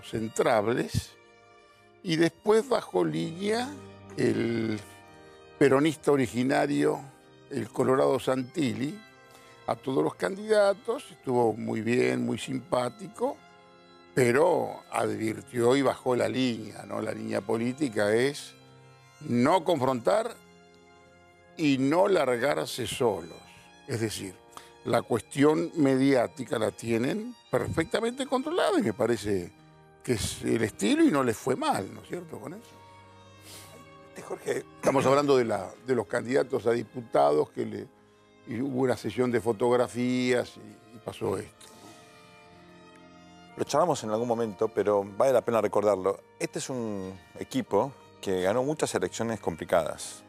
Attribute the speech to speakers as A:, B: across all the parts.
A: los entrables, y después bajo línea el peronista originario, el Colorado Santilli, a todos los candidatos, estuvo muy bien, muy simpático, pero advirtió y bajó la línea, ¿no? La línea política es no confrontar y no largarse solos. Es decir, la cuestión mediática la tienen perfectamente controlada y me parece que es el estilo y no les fue mal, ¿no es cierto?, con eso.
B: Jorge,
A: Estamos hablando de los candidatos a diputados y hubo una sesión de fotografías y pasó esto.
B: lo charlamos en algún momento, pero vale la pena recordarlo. Este es un equipo que ganó muchas elecciones complicadas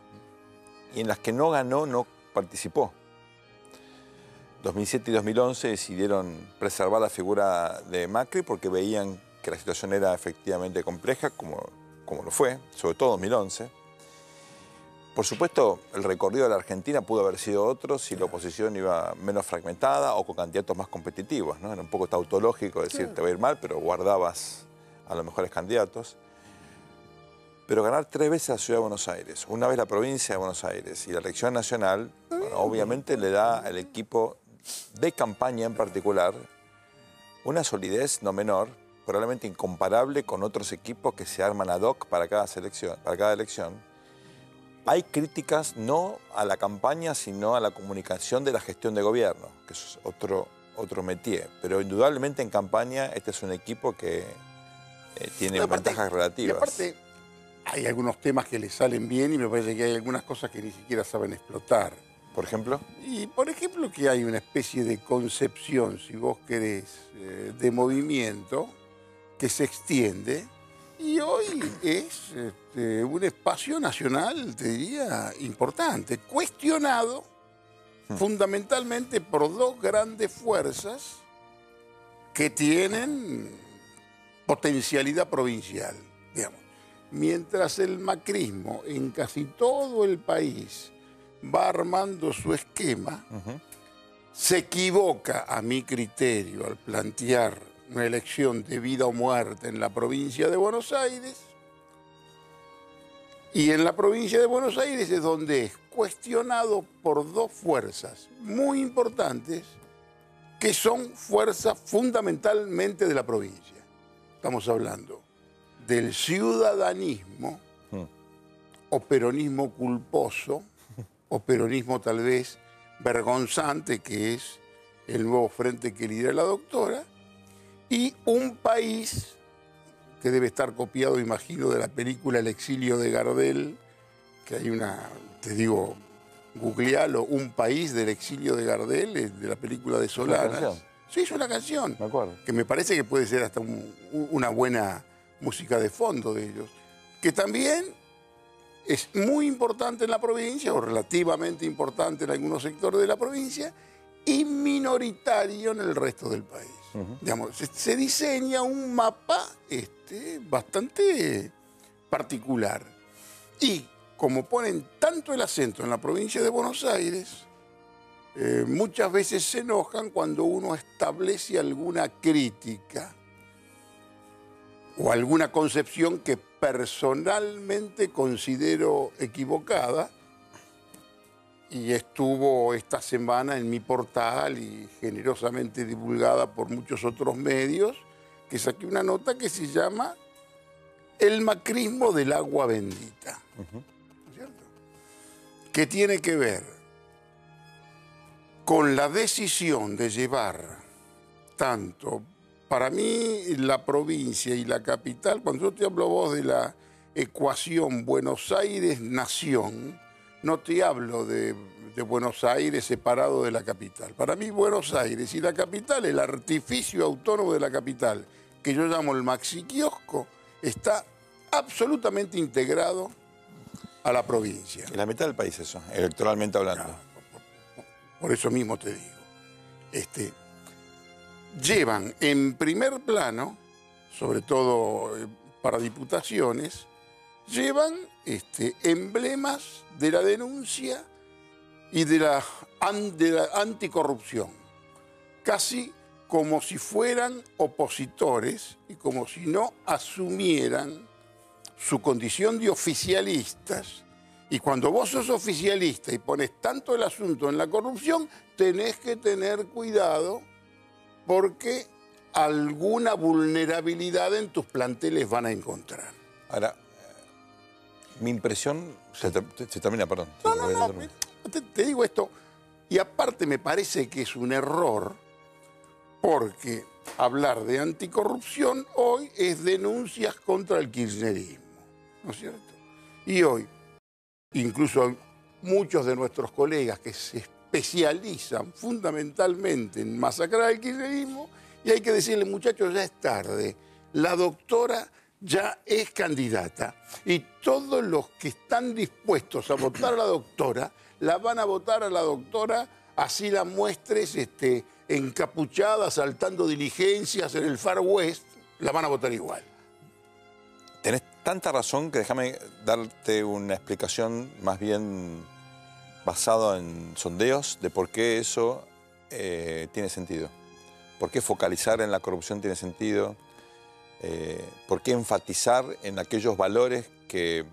B: y en las que no ganó, no participó. 2007 y 2011 decidieron preservar la figura de Macri porque veían que la situación era efectivamente compleja, como lo fue, sobre todo 2011. Por supuesto, el recorrido de la Argentina pudo haber sido otro si la oposición iba menos fragmentada o con candidatos más competitivos, ¿no? Era un poco tautológico decir, te va a ir mal, pero guardabas a los mejores candidatos. Pero ganar 3 veces la Ciudad de Buenos Aires, una vez la provincia de Buenos Aires y la elección nacional, bueno, obviamente le da al equipo de campaña en particular una solidez no menor, probablemente incomparable con otros equipos que se arman ad hoc para cada elección. Hay críticas no a la campaña, sino a la comunicación de la gestión de gobierno, que es otro métier. Pero indudablemente en campaña este es un equipo que tiene ventajas relativas.
A: Y aparte hay algunos temas que le salen bien y me parece que hay algunas cosas que ni siquiera saben explotar.
B: ¿Por ejemplo?
A: Y por ejemplo que hay una especie de concepción, si vos querés, de movimiento que se extiende. Y hoy es un espacio nacional, te diría, importante, cuestionado fundamentalmente por 2 grandes fuerzas que tienen potencialidad provincial, digamos. Mientras el macrismo en casi todo el país va armando su esquema, se equivoca, a mi criterio, al plantear una elección de vida o muerte en la provincia de Buenos Aires, y en la provincia de Buenos Aires es donde es cuestionado por 2 fuerzas muy importantes que son fuerzas fundamentalmente de la provincia. Estamos hablando del ciudadanismo o peronismo culposo o peronismo tal vez vergonzante, que es el nuevo frente que lidera la doctora, y un país que debe estar copiado, imagino, de la película El exilio de Gardel, que hay una, te digo, googlealo, Un país del exilio de Gardel, de la película de Solanas. Sí, es una canción.
B: Me acuerdo.
A: Que me parece que puede ser hasta una buena música de fondo de ellos. Que también es muy importante en la provincia, o relativamente importante en algunos sectores de la provincia, y minoritario en el resto del país. Digamos, se diseña un mapa bastante particular. Y como ponen tanto el acento en la provincia de Buenos Aires, muchas veces se enojan cuando uno establece alguna crítica o alguna concepción que personalmente considero equivocada, y estuvo esta semana en mi portal y generosamente divulgada por muchos otros medios, que saqué una nota que se llama El macrismo del agua bendita. ¿No es cierto? Que tiene que ver con la decisión de llevar tanto, para mí, la provincia y la capital. Cuando yo te hablo a vos de la ecuación Buenos Aires-Nación, no te hablo de Buenos Aires separado de la capital. Para mí, Buenos Aires y la capital, el artificio autónomo de la capital, que yo llamo el maxiquiosco, está absolutamente integrado a la provincia.
B: En la mitad del país eso, electoralmente hablando.
A: Por eso mismo te digo. Llevan en primer plano, sobre todo para diputaciones, llevan emblemas de la denuncia y de la anticorrupción, casi como si fueran opositores y como si no asumieran su condición de oficialistas. Y cuando vos sos oficialista y pones tanto el asunto en la corrupción, tenés que tener cuidado porque alguna vulnerabilidad en tus planteles van a encontrar.
B: Ahora, mi impresión... Se termina, perdón.
A: No, te digo esto. Y aparte me parece que es un error porque hablar de anticorrupción hoy es denuncias contra el kirchnerismo, ¿no es cierto? Y hoy, incluso muchos de nuestros colegas que se especializan fundamentalmente en masacrar al kirchnerismo, y hay que decirle, muchachos, ya es tarde, la doctora ya es candidata y todos los que están dispuestos a votar a la doctora, la van a votar a la doctora, así la muestres encapuchada, saltando diligencias en el Far West, la van a votar igual.
B: Tenés tanta razón que déjame darte una explicación más bien basada en sondeos de por qué eso tiene sentido. ¿Por qué focalizar en la corrupción tiene sentido? ¿Por qué enfatizar en aquellos valores que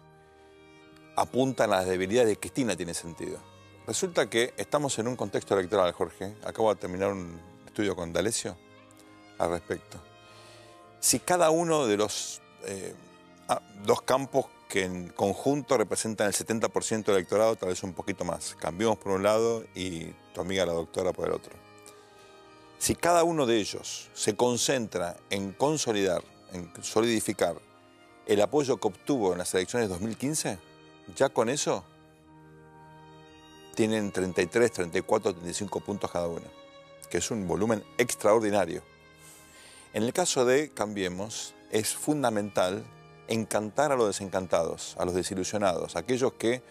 B: apuntan a las debilidades de Cristina tiene sentido? Resulta que estamos en un contexto electoral, Jorge. Acabo de terminar un estudio con D'Alessio al respecto. Si cada uno de los dos campos que en conjunto representan el 70% del electorado, tal vez un poquito más, Cambiemos por un lado y tu amiga la doctora por el otro. Si cada uno de ellos se concentra en consolidar, en solidificar el apoyo que obtuvo en las elecciones de 2015, ya con eso tienen 33, 34, 35 puntos cada uno, que es un volumen extraordinario. En el caso de Cambiemos, es fundamental encantar a los desencantados, a los desilusionados, aquellos que,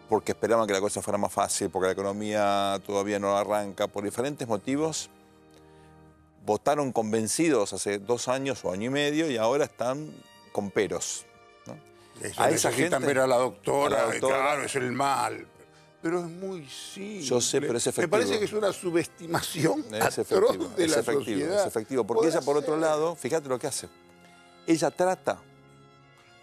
B: porque esperaban que la cosa fuera más fácil, porque la economía todavía no arranca, por diferentes motivos, votaron convencidos hace 2 años o año y medio y ahora están con peros, ¿no?
A: A esa gente ver a la doctora, claro, es el mal. Pero es muy simple.
B: Yo sé, pero es efectivo.
A: Me parece que es una subestimación atroz de la sociedad.
B: Es efectivo, porque ella, por otro lado, fíjate lo que hace. Ella trata,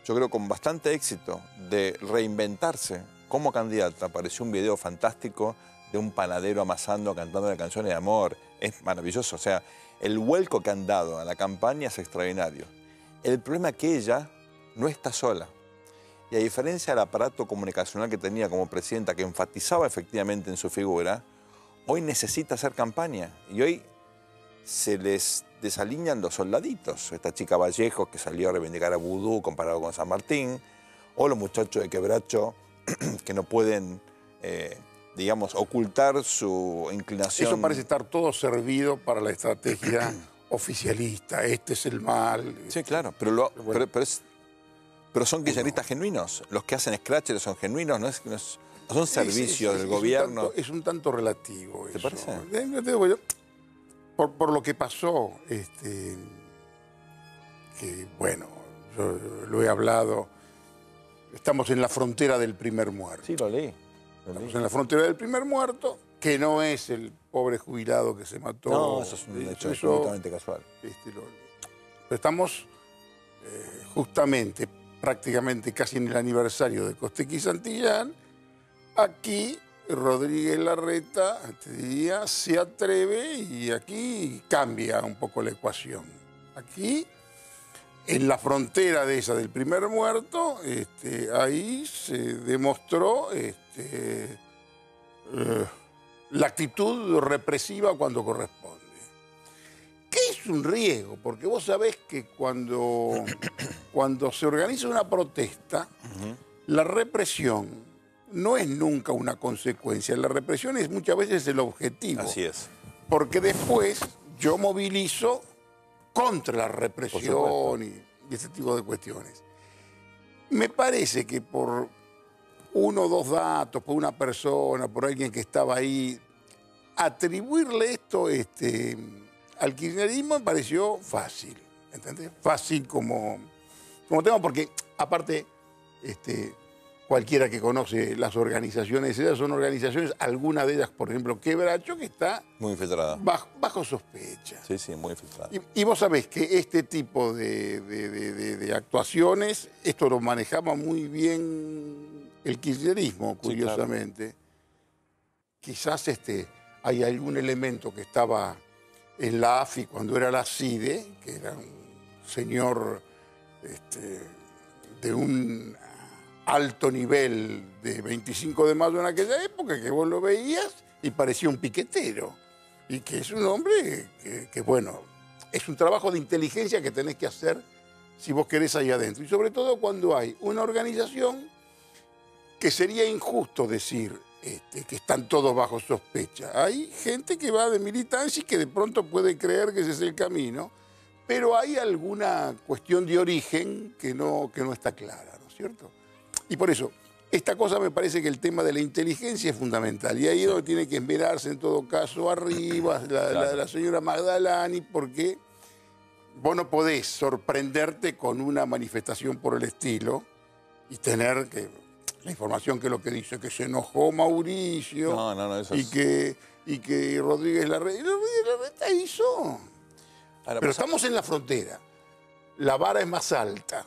B: yo creo con bastante éxito, de reinventarse como candidata. Apareció un video fantástico de un panadero amasando, cantando canciones de amor. Es maravilloso. O sea, el vuelco que han dado a la campaña es extraordinario. El problema es que ella no está sola. Y a diferencia del aparato comunicacional que tenía como presidenta, que enfatizaba efectivamente en su figura, hoy necesita hacer campaña. Y hoy se les desalinean los soldaditos. Esta chica Vallejo que salió a reivindicar a Vudú comparado con San Martín, o los muchachos de Quebracho que no pueden, digamos, ocultar su inclinación.
A: Eso parece estar todo servido para la estrategia oficialista. Este es el mal.
B: Sí, claro, pero son kirchneristas genuinos. Los que hacen scratchers son genuinos, no son servicios del gobierno.
A: Es un tanto relativo.
B: ¿Te parece?
A: Por lo que pasó, que bueno, yo lo he hablado, estamos en la frontera del primer muerto.
B: Sí, lo leí.
A: Estamos en la frontera del primer muerto, que no es el pobre jubilado que se mató.
B: No, eso es un hecho absolutamente casual.
A: Pero estamos justamente, prácticamente casi en el aniversario de Costequi y Santillán. Aquí Rodríguez Larreta, te diría, se atreve y aquí cambia un poco la ecuación. Aquí, en la frontera de esa del primer muerto, ahí se demostró la actitud represiva cuando corresponde. ¿Qué es un riesgo? Porque vos sabés que cuando se organiza una protesta, la represión no es nunca una consecuencia. La represión es muchas veces el objetivo.
B: Así es.
A: Porque después yo movilizo contra la represión y ese tipo de cuestiones. Me parece que por 1 o 2 datos, por una persona, por alguien que estaba ahí, atribuirle esto al kirchnerismo me pareció fácil. ¿Entendés? Fácil como tema, porque aparte, cualquiera que conoce las organizaciones, esas son organizaciones, alguna de ellas, por ejemplo, Quebracho, que está
B: Muy infiltrada.
A: bajo sospecha.
B: Sí, sí, muy infiltrada.
A: Y vos sabés que este tipo de actuaciones, esto lo manejaba muy bien el kirchnerismo, curiosamente. Sí, claro. Quizás hay algún elemento que estaba en la AFI cuando era la CIDE, que era un señor de un alto nivel de 25 de mayo en aquella época, que vos lo veías y parecía un piquetero. Y que es un hombre que, bueno, es un trabajo de inteligencia que tenés que hacer si vos querés ahí adentro. Y sobre todo cuando hay una organización que sería injusto decir que están todos bajo sospecha. Hay gente que va de militancia y que de pronto puede creer que ese es el camino, pero hay alguna cuestión de origen que no está clara, ¿no es cierto? Y por eso, esta cosa me parece que el tema de la inteligencia es fundamental. Y ahí es donde tiene que esmerarse en todo caso arriba la señora Magdalani, porque vos no podés sorprenderte con una manifestación por el estilo y tener la información que lo que dice, que se enojó Mauricio
B: eso
A: y que Rodríguez Larreta hizo. Ahora, pero estamos en la frontera. La vara es más alta.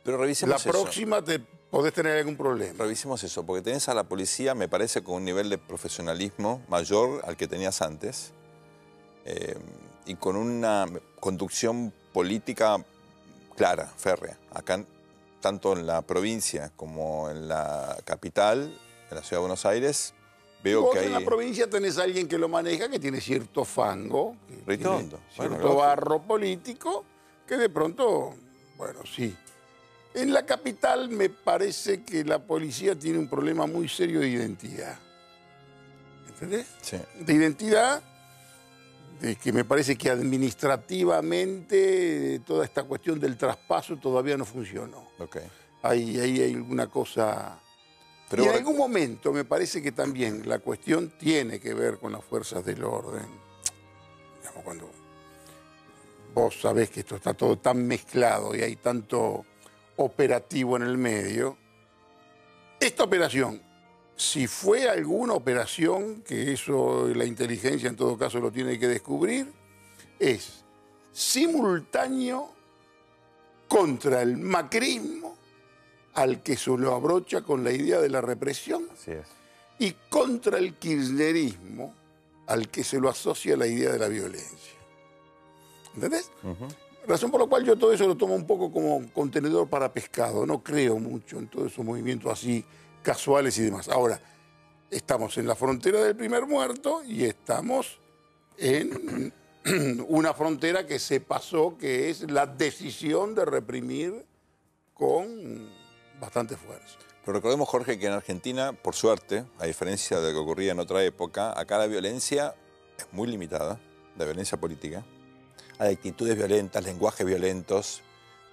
B: Pero revisemos
A: la próxima te podés tener algún problema.
B: Revisemos eso, porque tenés a la policía, me parece, con un nivel de profesionalismo mayor al que tenías antes y con una conducción política clara, férrea. Acá, tanto en la provincia como en la capital, en la ciudad de Buenos Aires, veo que hay...
A: en la provincia tenés a alguien que lo maneja, que tiene cierto fango,
B: Ritondo,
A: cierto barro político, que de pronto, bueno, sí. En la capital me parece que la policía tiene un problema muy serio de identidad. ¿Entendés?
B: Sí.
A: De identidad, de que me parece que administrativamente toda esta cuestión del traspaso todavía no funcionó.
B: Okay.
A: Ahí hay alguna cosa... Pero y en algún momento me parece que también la cuestión tiene que ver con las fuerzas del orden. Digamos, cuando vos sabés que esto está todo tan mezclado y hay tanto operativo en el medio, esta operación, si fue alguna operación, que eso la inteligencia en todo caso lo tiene que descubrir, es simultáneo contra el macrismo, al que se lo abrocha con la idea de la represión.
B: Así es.
A: Y contra el kirchnerismo, al que se lo asocia la idea de la violencia. ¿Entendés? Razón por la cual yo todo eso lo tomo un poco como contenedor para pescado. No creo mucho en todos esos movimientos así casuales y demás. Ahora, estamos en la frontera del primer muerto y estamos en una frontera que se pasó, que es la decisión de reprimir con bastante fuerza.
B: Pero recordemos, Jorge, que en Argentina, por suerte, a diferencia de lo que ocurría en otra época, acá la violencia es muy limitada, la violencia política. Hay actitudes violentas, lenguajes violentos,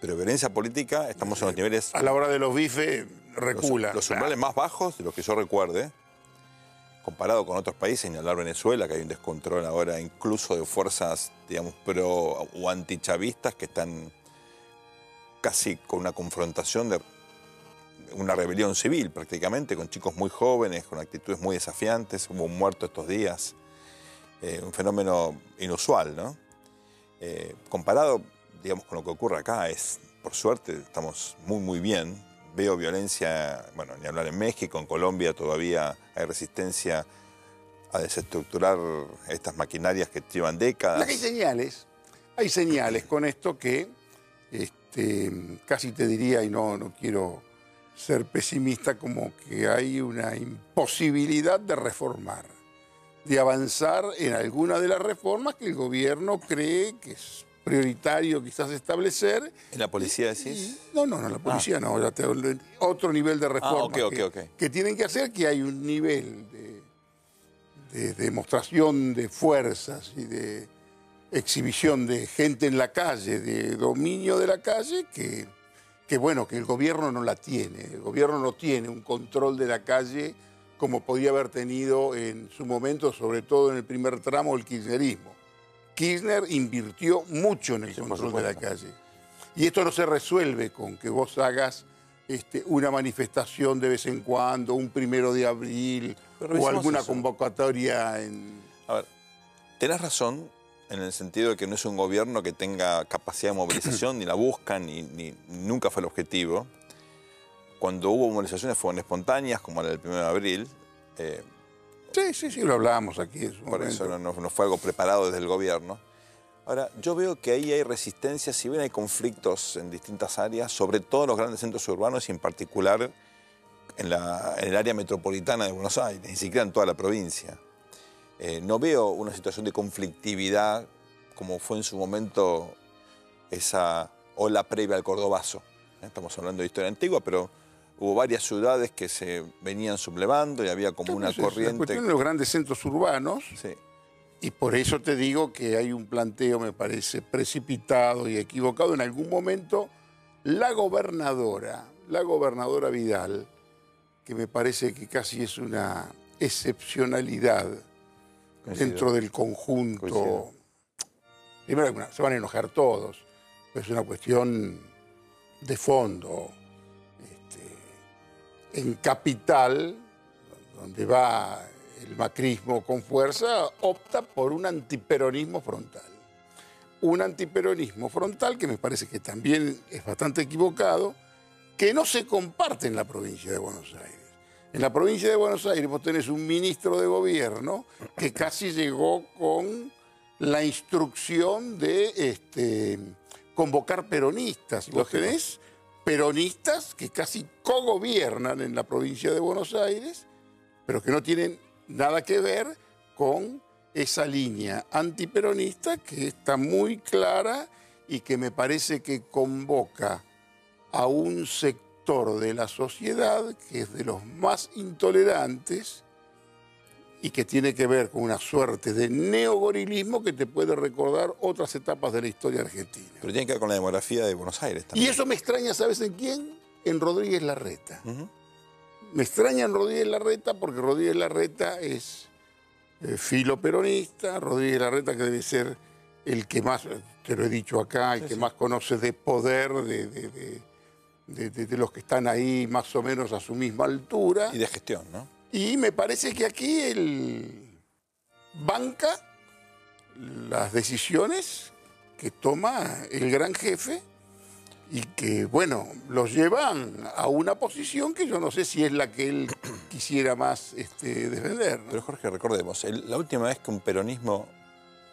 B: pero violencia política estamos en los niveles...
A: A la hora de los bifes recula.
B: Los umbrales más bajos de los que yo recuerde, comparado con otros países, ni hablar Venezuela, que hay un descontrol ahora incluso de fuerzas, digamos, pro o antichavistas que están casi con una confrontación de una rebelión civil prácticamente, con chicos muy jóvenes, con actitudes muy desafiantes. Hubo un muerto estos días, un fenómeno inusual, ¿no? Comparado, digamos, con lo que ocurre acá, por suerte, estamos muy bien. Veo violencia, bueno, ni hablar en México, en Colombia todavía hay resistencia a desestructurar estas maquinarias que llevan décadas.
A: Hay señales con esto que casi te diría, y no quiero ser pesimista, como que hay una imposibilidad de reformar, de avanzar en alguna de las reformas que el gobierno cree que es prioritario quizás establecer.
B: ¿En la policía decís?
A: No, la policía no, otro nivel de reforma que tienen que hacer, que hay un nivel de demostración de fuerzas y de exhibición de gente en la calle, de dominio de la calle, que bueno, que el gobierno no la tiene. El gobierno no tiene un control de la calle como podía haber tenido en su momento, sobre todo en el primer tramo del kirchnerismo. Kirchner invirtió mucho en el control de la calle. Y esto no se resuelve con que vos hagas una manifestación de vez en cuando, un 1 de abril, o alguna
B: eso.
A: Convocatoria en...
B: A ver, tenés razón en el sentido de que no es un gobierno que tenga capacidad de movilización, ni la busca, ni nunca fue el objetivo. Cuando hubo movilizaciones fueron espontáneas, como la del 1 de abril.
A: Sí, lo hablábamos aquí en su
B: Por
A: momento.
B: eso no fue algo preparado desde el gobierno. Ahora, yo veo que ahí hay resistencia, si bien hay conflictos en distintas áreas, sobre todo en los grandes centros urbanos y en particular en el área metropolitana de Buenos Aires, ni siquiera en toda la provincia. No veo una situación de conflictividad como fue en su momento esa ola previa al Cordobazo. Estamos hablando de historia antigua, pero hubo varias ciudades que se venían sublevando y había como una corriente.
A: La cuestión de los grandes centros urbanos,
B: Sí.
A: y por eso te digo que hay un planteo, me parece, precipitado y equivocado. En algún momento, la gobernadora Vidal, que me parece que casi es una excepcionalidad dentro del conjunto.
B: Coincido.
A: Primero, se van a enojar todos, pero es una cuestión de fondo. En Capital, donde va el macrismo con fuerza, opta por un antiperonismo frontal. Un antiperonismo frontal que me parece que también es bastante equivocado, que no se comparte en la provincia de Buenos Aires. En la provincia de Buenos Aires vos tenés un ministro de gobierno que casi llegó con la instrucción de convocar peronistas. Vos tenés peronistas que casi cogobiernan en la provincia de Buenos Aires, pero que no tienen nada que ver con esa línea antiperonista que está muy clara y que me parece que convoca a un sector de la sociedad que es de los más intolerantes y que tiene que ver con una suerte de neogorilismo que te puede recordar otras etapas de la historia argentina.
B: Pero tiene que ver con la demografía de Buenos Aires también.
A: Y eso me extraña, ¿sabes en quién? En Rodríguez Larreta. Me extraña en Rodríguez Larreta porque Rodríguez Larreta es filoperonista, Rodríguez Larreta que debe ser el que más, te lo he dicho acá, el que más conoce de poder de los que están ahí más o menos a su misma altura.
B: Y de gestión, ¿no?
A: Y me parece que aquí él banca las decisiones que toma el gran jefe y que, bueno, los llevan a una posición que yo no sé si es la que él quisiera más defender, ¿no?
B: Pero Jorge, recordemos, la última vez que un peronismo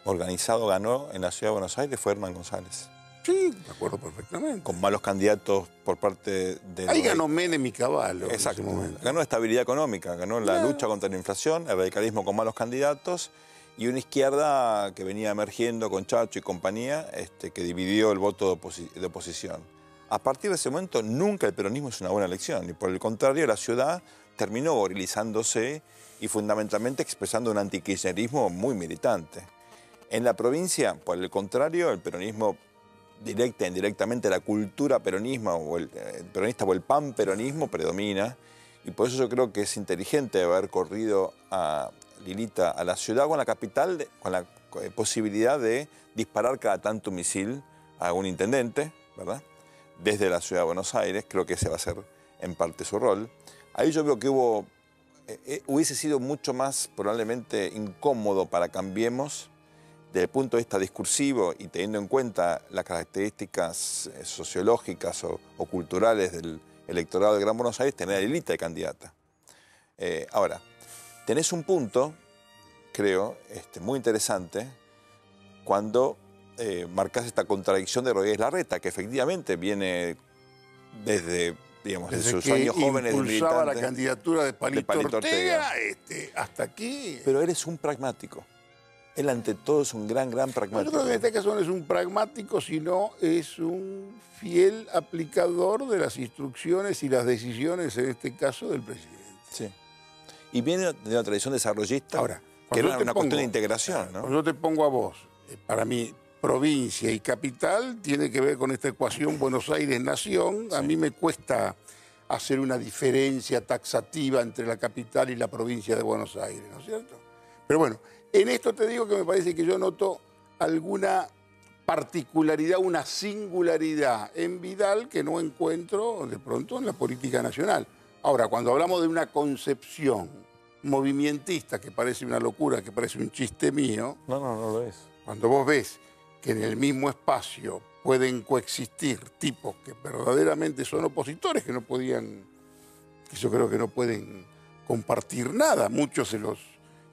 B: organizado ganó en la ciudad de Buenos Aires fue Herman González.
A: Sí, me acuerdo perfectamente.
B: Con malos candidatos por parte de...
A: Ahí ganó Menem y Cavallo.
B: Exacto.
A: En ese momento.
B: Ganó estabilidad económica, ganó la lucha contra la inflación, el radicalismo con malos candidatos y una izquierda que venía emergiendo con Chacho y compañía, que dividió el voto de oposición. A partir de ese momento nunca el peronismo es una buena elección y por el contrario la ciudad terminó gorilizándose y fundamentalmente expresando un antikirchnerismo muy militante. En la provincia, por el contrario, el peronismo directa e indirectamente, la cultura peronismo o el peronista o el panperonismo predomina y por eso yo creo que es inteligente haber corrido a Lilita a la ciudad con la capital, con la posibilidad de disparar cada tanto un misil a un intendente, ¿verdad? Desde la ciudad de Buenos Aires, creo que ese va a ser en parte su rol. Ahí yo veo que hubiese sido mucho más probablemente incómodo para Cambiemos desde el punto de vista discursivo y teniendo en cuenta las características sociológicas o culturales del electorado de Gran Buenos Aires, tener a Lilita de candidata. Ahora, tenés un punto, creo, muy interesante, cuando marcás esta contradicción de Rodríguez Larreta, que efectivamente viene desde, digamos, desde sus años jóvenes de militante.
A: Impulsaba la candidatura de Palito
B: Ortega,
A: hasta aquí.
B: Pero eres un pragmático. Él ante todo es un gran pragmático.
A: Yo creo que en este caso no es un pragmático, sino es un fiel aplicador de las instrucciones y las decisiones, en este caso, del presidente.
B: Sí. Y viene de una tradición desarrollista,
A: ahora,
B: que era una cuestión de integración, ¿no?
A: Yo te pongo a vos, para mí, provincia y capital tiene que ver con esta ecuación Buenos Aires-Nación. Sí. A mí me cuesta hacer una diferencia taxativa entre la capital y la provincia de Buenos Aires, ¿no es cierto? Pero bueno, en esto te digo que me parece que yo noto alguna particularidad, una singularidad en Vidal que no encuentro de pronto en la política nacional. Ahora, cuando hablamos de una concepción movimentista que parece una locura, que parece un chiste mío,
B: no lo es.
A: cuando vos ves que en el mismo espacio pueden coexistir tipos que verdaderamente son opositores, que no podían, que yo creo que no pueden compartir nada, muchos de los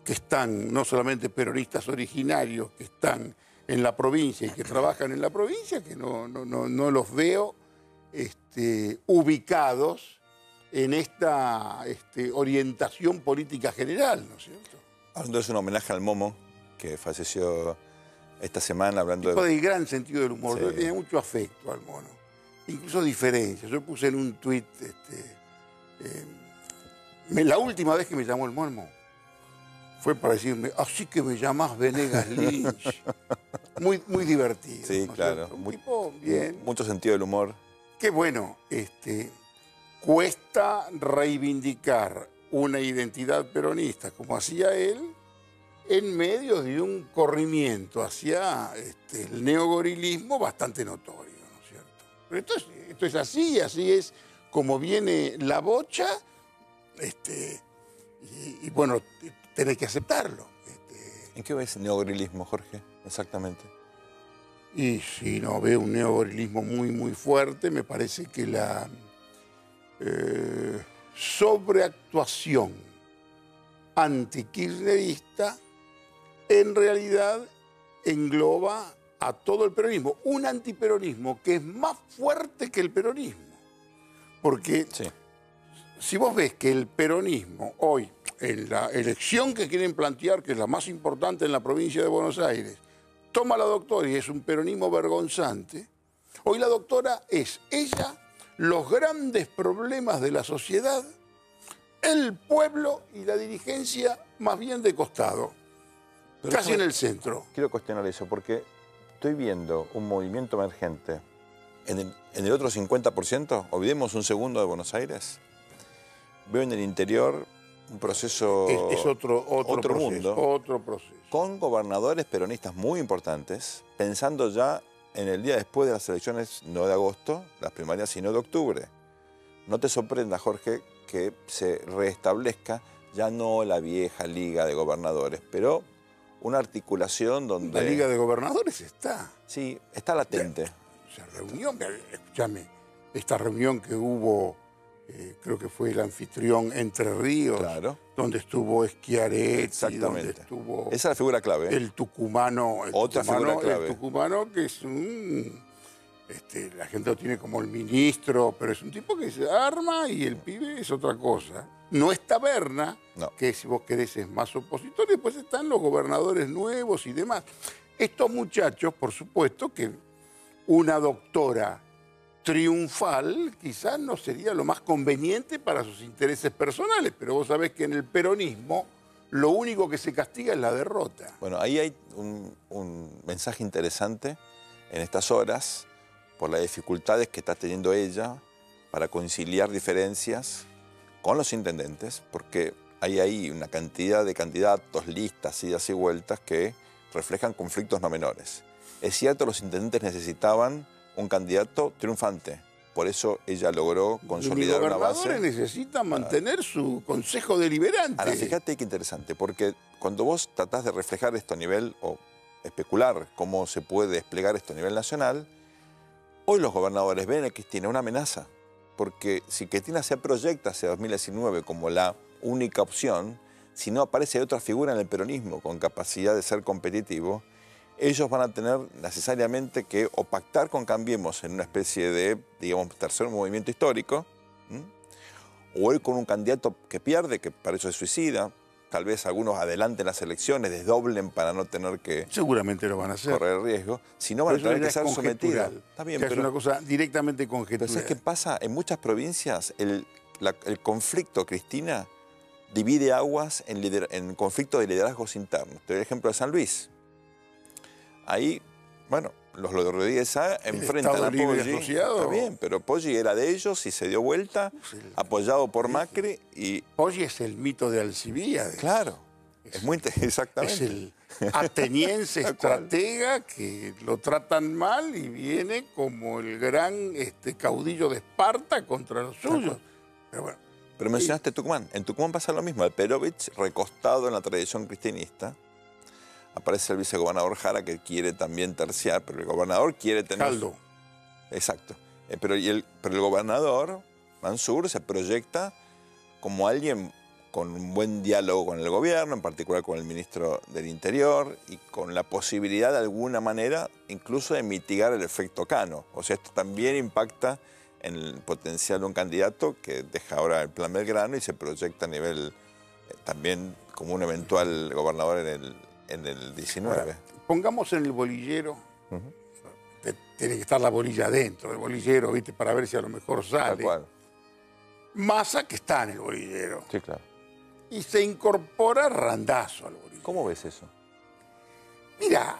A: que están, no solamente peronistas originarios, que están en la provincia y que trabajan en la provincia, que no los veo ubicados en esta orientación política general, ¿no es cierto?
B: Hablando es un homenaje al Momo, que falleció esta semana, hablando
A: de gran sentido del humor.
B: Sí.
A: Yo tenía mucho afecto al mono, incluso diferencias. Yo puse en un tuit, la última vez que me llamó el mono fue para decirme, así que me llamás Venegas Lynch. Muy divertido.
B: Sí,
A: ¿no?
B: claro.
A: Un tipo bien.
B: Mucho sentido del humor.
A: Qué bueno, cuesta reivindicar una identidad peronista como hacía él en medio de un corrimiento hacia el neogorilismo bastante notorio, ¿no es cierto? Pero esto es así es como viene la bocha, y bueno, tenés que aceptarlo.
B: ¿En qué ves el neogorilismo, Jorge? Exactamente.
A: Y si no veo un neogorilismo muy fuerte, me parece que la sobreactuación antikirchnerista en realidad engloba a todo el peronismo. Un antiperonismo que es más fuerte que el peronismo. Porque
B: sí.
A: Si vos ves que el peronismo hoy, en la elección que quieren plantear, que es la más importante en la provincia de Buenos Aires, toma a la doctora y es un peronismo vergonzante, hoy la doctora es ella, los grandes problemas de la sociedad, el pueblo y la dirigencia más bien de costado, pero casi en el centro.
B: Quiero cuestionar eso porque estoy viendo un movimiento emergente en el otro 50%, olvidemos un segundo de Buenos Aires, veo en el interior un proceso,
A: es otro proceso,
B: mundo,
A: otro proceso,
B: con gobernadores peronistas muy importantes, pensando ya en el día después de las elecciones, no de agosto, las primarias, sino de octubre. No te sorprenda, Jorge, que se restablezca ya no la vieja liga de gobernadores, pero una articulación donde...
A: La liga de gobernadores está.
B: Sí, está latente.
A: Se reunió, escúchame, esta reunión que hubo, creo que fue el anfitrión Entre Ríos,
B: claro,
A: donde estuvo Schiaretti,
B: exactamente,
A: donde estuvo...
B: Esa es la figura clave.
A: El tucumano.
B: Otra figura clave.
A: El tucumano que es un... la gente lo tiene como el ministro, pero es un tipo que se arma y el pibe es otra cosa. No está Berna,
B: no,
A: que si vos querés es más opositor, y después están los gobernadores nuevos y demás. Estos muchachos, por supuesto, que una doctora triunfal quizás no sería lo más conveniente para sus intereses personales, pero vos sabés que en el peronismo lo único que se castiga es la derrota.
B: Bueno, ahí hay un mensaje interesante en estas horas, por las dificultades que está teniendo ella para conciliar diferencias con los intendentes, porque hay ahí una cantidad de candidatos, listas, idas y vueltas que reflejan conflictos no menores. Es cierto, los intendentes necesitaban un candidato triunfante, por eso ella logró consolidar una base.
A: Los gobernadores necesitan mantener su consejo deliberante.
B: Ahora, fíjate qué interesante, porque cuando vos tratás de reflejar esto a nivel, o especular cómo se puede desplegar esto a nivel nacional, hoy los gobernadores ven a Cristina una amenaza, porque si Cristina se proyecta hacia 2019 como la única opción, si no aparece otra figura en el peronismo con capacidad de ser competitivo, ellos van a tener necesariamente que o pactar con Cambiemos en una especie de, digamos, tercer movimiento histórico, o ir con un candidato que pierde, que para eso se suicida. Tal vez algunos adelanten las elecciones, desdoblen para no tener que...
A: Seguramente lo van a hacer.
B: Correr riesgo. Si no, van a tener que ser sometidos.
A: Está bien, pero es una cosa directamente conjetural.
B: ¿Sabes qué pasa? En muchas provincias el conflicto, Cristina, divide aguas en conflicto de liderazgos internos. Te doy el ejemplo de San Luis. Ahí, bueno, los Rodríguez Sá enfrentan a Poggi. Está bien, pero Poggi era de ellos y se dio vuelta, apoyado por Macri y...
A: Poggi es el mito de Alcibíades.
B: Claro. Es muy exactamente.
A: Es el ateniense estratega que lo tratan mal y viene como el gran caudillo de Esparta contra los suyos. Pero bueno.
B: Pero mencionaste Tucumán. En Tucumán pasa lo mismo. Alperovich, recostado en la tradición cristianista, aparece el vicegobernador Jara, que quiere también terciar, pero el gobernador quiere tener...
A: Caldo.
B: Exacto. Pero el gobernador, Mansur, se proyecta como alguien con un buen diálogo con el gobierno, en particular con el ministro del Interior, y con la posibilidad de alguna manera incluso de mitigar el efecto Cano. O sea, esto también impacta en el potencial de un candidato que deja ahora el plan Belgrano y se proyecta a nivel también como un eventual gobernador en el 19.
A: Ahora, pongamos en el bolillero, tiene que estar la bolilla dentro del bolillero, ¿viste? Para ver si a lo mejor sale.
B: Tal cual.
A: Massa, que está en el bolillero.
B: Sí, claro.
A: Y se incorpora Randazzo al bolillero.
B: ¿Cómo ves eso?
A: Mira,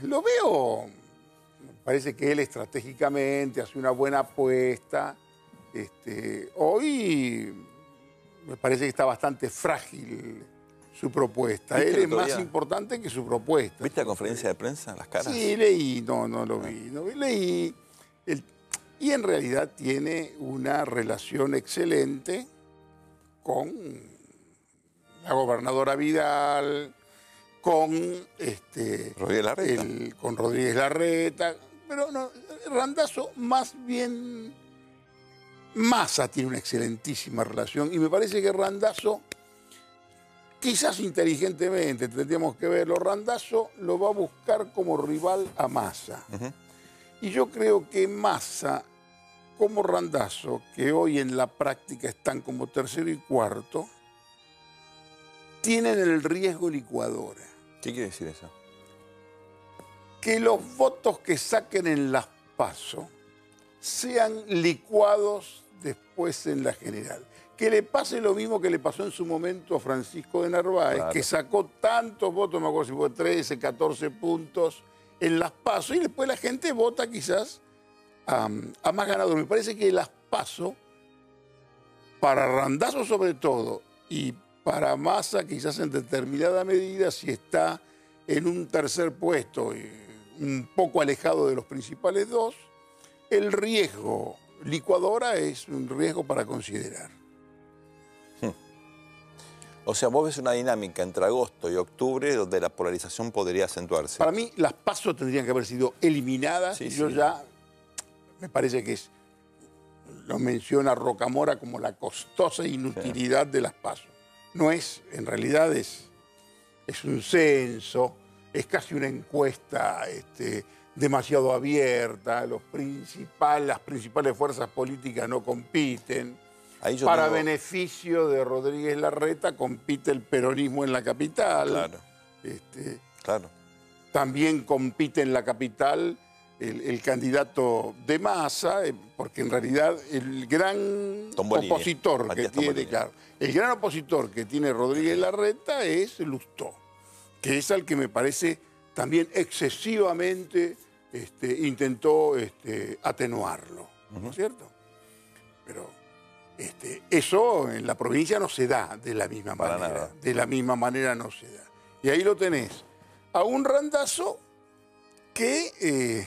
A: lo veo, me parece que él estratégicamente hace una buena apuesta. Hoy me parece que está bastante frágil su propuesta. Él es más importante que su propuesta.
B: ¿Viste la conferencia de prensa, las caras?
A: Sí, leí, no lo vi. No vi, leí. Y en realidad tiene una relación excelente con la gobernadora Vidal, con
B: Rodríguez Larreta.
A: Con Rodríguez Larreta. Pero no, Randazzo más bien... Massa tiene una excelentísima relación y me parece que Randazzo, quizás inteligentemente, tendríamos que verlo, Randazzo lo va a buscar como rival a Massa. Y yo creo que Massa, como Randazzo, que hoy en la práctica están como tercero y cuarto, tienen el riesgo licuadora.
B: ¿Qué quiere decir eso?
A: Que los votos que saquen en las PASO sean licuados después en la general. Que le pase lo mismo que le pasó en su momento a Francisco de Narváez, claro, que sacó tantos votos, me acuerdo si fue 13, 14 puntos en las PASO, y después la gente vota quizás a más ganadores. Me parece que las PASO, para Randazzo sobre todo, y para Massa quizás en determinada medida, si está en un tercer puesto, un poco alejado de los principales dos, el riesgo licuadora es un riesgo para considerar.
B: O sea, vos ves una dinámica entre agosto y octubre donde la polarización podría acentuarse.
A: Para mí, las PASO tendrían que haber sido eliminadas. Sí, y yo ya, me parece que lo menciona Rocamora como la costosa inutilidad de las PASO. No es, en realidad es un censo, es casi una encuesta demasiado abierta, las principales fuerzas políticas no compiten. Para beneficio de Rodríguez Larreta compite el peronismo en la capital.
B: Claro. Claro.
A: También compite en la capital el candidato de Massa, porque en realidad el gran opositor que tiene, claro, el gran opositor que tiene Rodríguez Larreta es Lustó, que es al que me parece también excesivamente intentó atenuarlo, ¿no es cierto? Pero eso en la provincia no se da de la misma manera. Para nada. De la misma manera no se da. Y ahí lo tenés, a un Randazzo que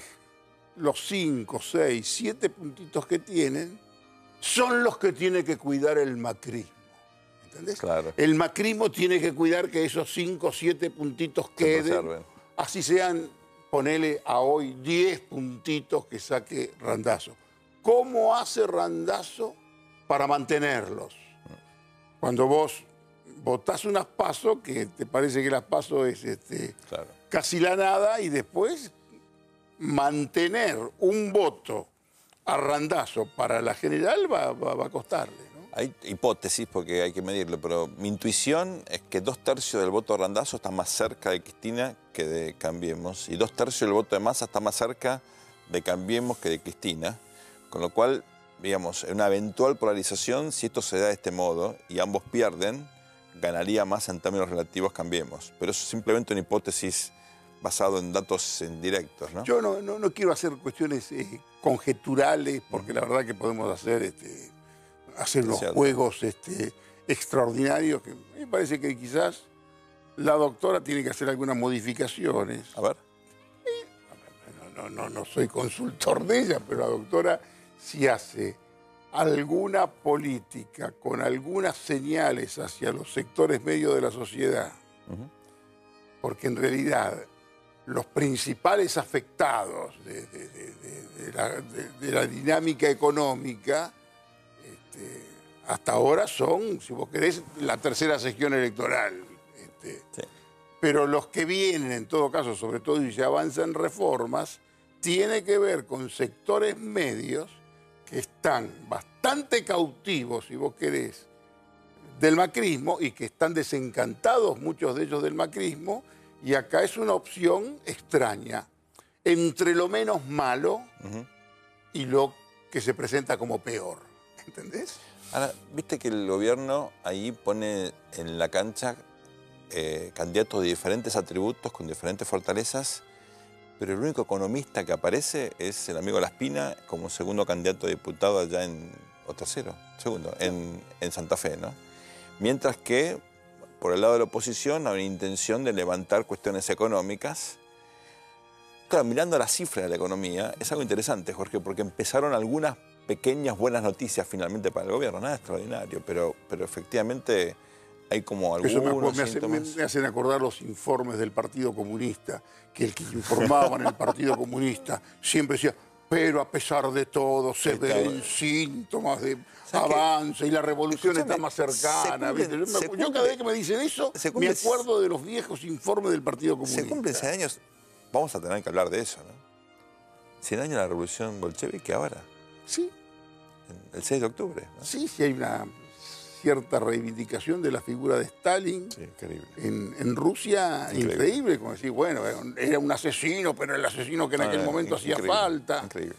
A: los 5, 6, 7 puntitos que tienen son los que tiene que cuidar el macrismo. ¿Entendés? Claro. El macrismo tiene que cuidar que esos 5, 7 puntitos queden, así sean, ponele a hoy 10 puntitos que saque Randazzo. ¿Cómo hace Randazzo para mantenerlos? Cuando vos votás unas PASO, que te parece que las PASO es claro, casi la nada, y después mantener un voto a Randazzo para la general va a costarle, ¿no?
B: Hay hipótesis porque hay que medirlo, pero mi intuición es que 2/3 del voto de Randazzo está más cerca de Cristina que de Cambiemos, y 2/3 del voto de Massa está más cerca de Cambiemos que de Cristina, con lo cual, digamos, en una eventual polarización, si esto se da de este modo y ambos pierden, ganaría más en términos relativos Cambiemos. Pero eso es simplemente una hipótesis basado en datos indirectos, ¿no?
A: Yo no quiero hacer cuestiones conjeturales, porque la verdad que podemos hacer unos juegos extraordinarios, que me parece que quizás La doctora tiene que hacer algunas modificaciones.
B: A ver.
A: No soy consultor de ella, pero la doctora si hace alguna política con algunas señales hacia los sectores medios de la sociedad, porque en realidad los principales afectados de la dinámica económica hasta ahora son, si vos querés, la tercera sección electoral.
B: Sí.
A: Pero los que vienen, en todo caso, sobre todo si se avanzan reformas, tiene que ver con sectores medios que están bastante cautivos, si vos querés, del macrismo y que están desencantados, muchos de ellos del macrismo, y acá es una opción extraña, entre lo menos malo y lo que se presenta como peor, ¿entendés?
B: Ahora, viste que el gobierno ahí pone en la cancha candidatos de diferentes atributos, con diferentes fortalezas, pero el único economista que aparece es el amigo Laspina como segundo candidato a diputado allá en Santa Fe, ¿no? Mientras que, por el lado de la oposición, hay una intención de levantar cuestiones económicas. Claro, mirando las cifras de la economía, es algo interesante, Jorge, porque empezaron algunas pequeñas buenas noticias finalmente para el gobierno, nada extraordinario, pero efectivamente hay como algunos síntomas.
A: Me hacen acordar los informes del Partido Comunista, que el que informaba en el Partido Comunista siempre decía, pero a pesar de todo se ven síntomas de avance y la revolución está más cercana. Yo cada vez que me dicen eso, me acuerdo de los viejos informes del Partido Comunista.
B: Se cumplen 100 años, vamos a tener que hablar de eso, ¿no? 100 años de la revolución bolchevique ahora.
A: Sí.
B: El 6 de octubre, ¿no?
A: Sí, hay una cierta reivindicación de la figura de Stalin en Rusia, increíble, como decir, bueno, era un asesino, pero el asesino que en aquel momento hacía falta.
B: Increíble.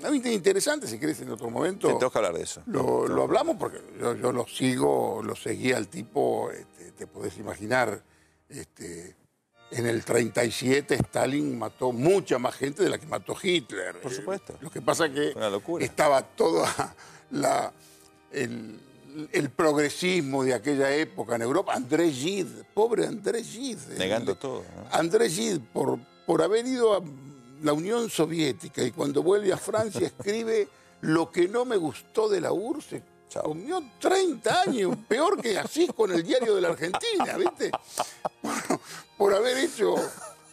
A: A mí es interesante, si querés en otro momento.
B: Tengo que hablar de eso.
A: Lo hablamos porque yo lo seguía al tipo, te podés imaginar, en el 37 Stalin mató mucha más gente de la que mató Hitler.
B: Por supuesto.
A: Lo que pasa que
B: una locura.
A: Estaba toda el progresismo de aquella época en Europa. Andrés Gide, pobre Andrés Gide.
B: Negando todo, ¿no?
A: Andrés Gide, por haber ido a la Unión Soviética y cuando vuelve a Francia escribe lo que no me gustó de la URSS. Comió 30 años, peor que así con el Diario de la Argentina, ¿viste? Por haber hecho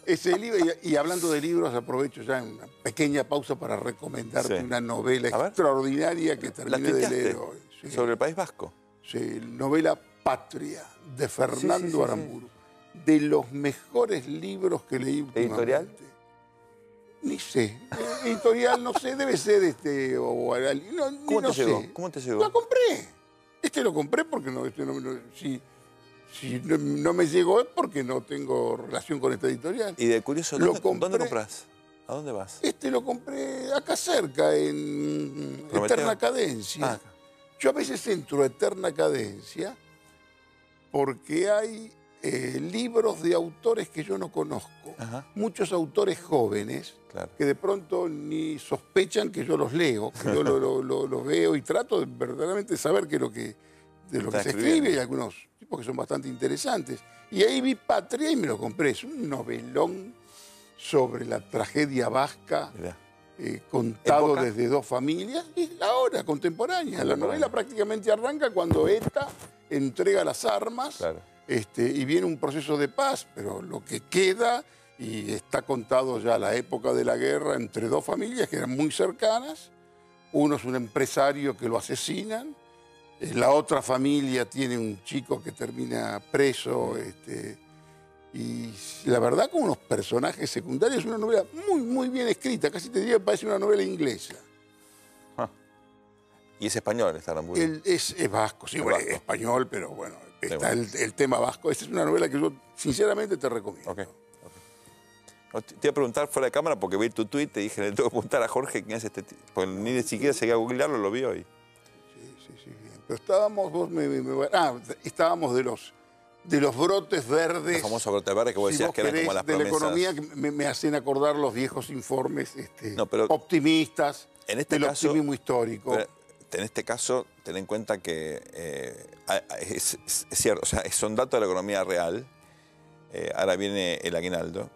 A: ese libro. Y hablando de libros, aprovecho ya una pequeña pausa para recomendarte una novela extraordinaria que terminé de leer hoy. Sí.
B: ¿Sobre el País Vasco?
A: Sí, novela Patria, de Fernando Aramburu. De los mejores libros que leí últimamente.
B: ¿Editorial?
A: Ni sé. Editorial, no sé, debe ser
B: ¿Cómo te llegó? ¿Cómo te llegó?
A: Lo compré. Lo compré porque si no me llegó es porque no tengo relación con esta editorial.
B: Y de curioso, ¿dónde compras? ¿A dónde vas?
A: Lo compré acá cerca, en Eterna Cadencia. Yo a veces entro a Eterna Cadencia porque hay libros de autores que yo no conozco. Muchos autores jóvenes que de pronto ni sospechan que yo los leo, que yo los veo y trato de verdaderamente saber qué es de lo que se escribe. Hay algunos tipos que son bastante interesantes. Y ahí vi Patria y me lo compré. Es un novelón sobre la tragedia vasca, contado desde dos familias. Y la hora contemporánea. La novela prácticamente arranca cuando ETA entrega las armas. Y viene un proceso de paz, pero lo que queda, y está contado ya la época de la guerra entre dos familias que eran muy cercanas. Uno es un empresario que lo asesinan, la otra familia tiene un chico que termina preso, y la verdad con unos personajes secundarios. Es una novela muy, muy bien escrita, casi te diría que parece una novela inglesa.
B: ¿Y es español, está Aramburu?
A: Es vasco, sí, bueno, es español, pero bueno, está el tema vasco. Esta es una novela que yo sinceramente te recomiendo.
B: Te iba a preguntar fuera de cámara porque vi tu tuit, te dije, le tengo que preguntar a Jorge quién es este tipo. Porque ni siquiera llegué a googlearlo, lo vi hoy.
A: Sí, bien. Pero estábamos de los brotes verdes.
B: Los famosos brotes verdes que vos decías que eran como las promesas.
A: De la economía que me hacen acordar los viejos informes optimistas
B: en este
A: del
B: caso,
A: optimismo histórico.
B: en este caso, ten en cuenta que es cierto, o sea, son datos de la economía real. Ahora viene el aguinaldo.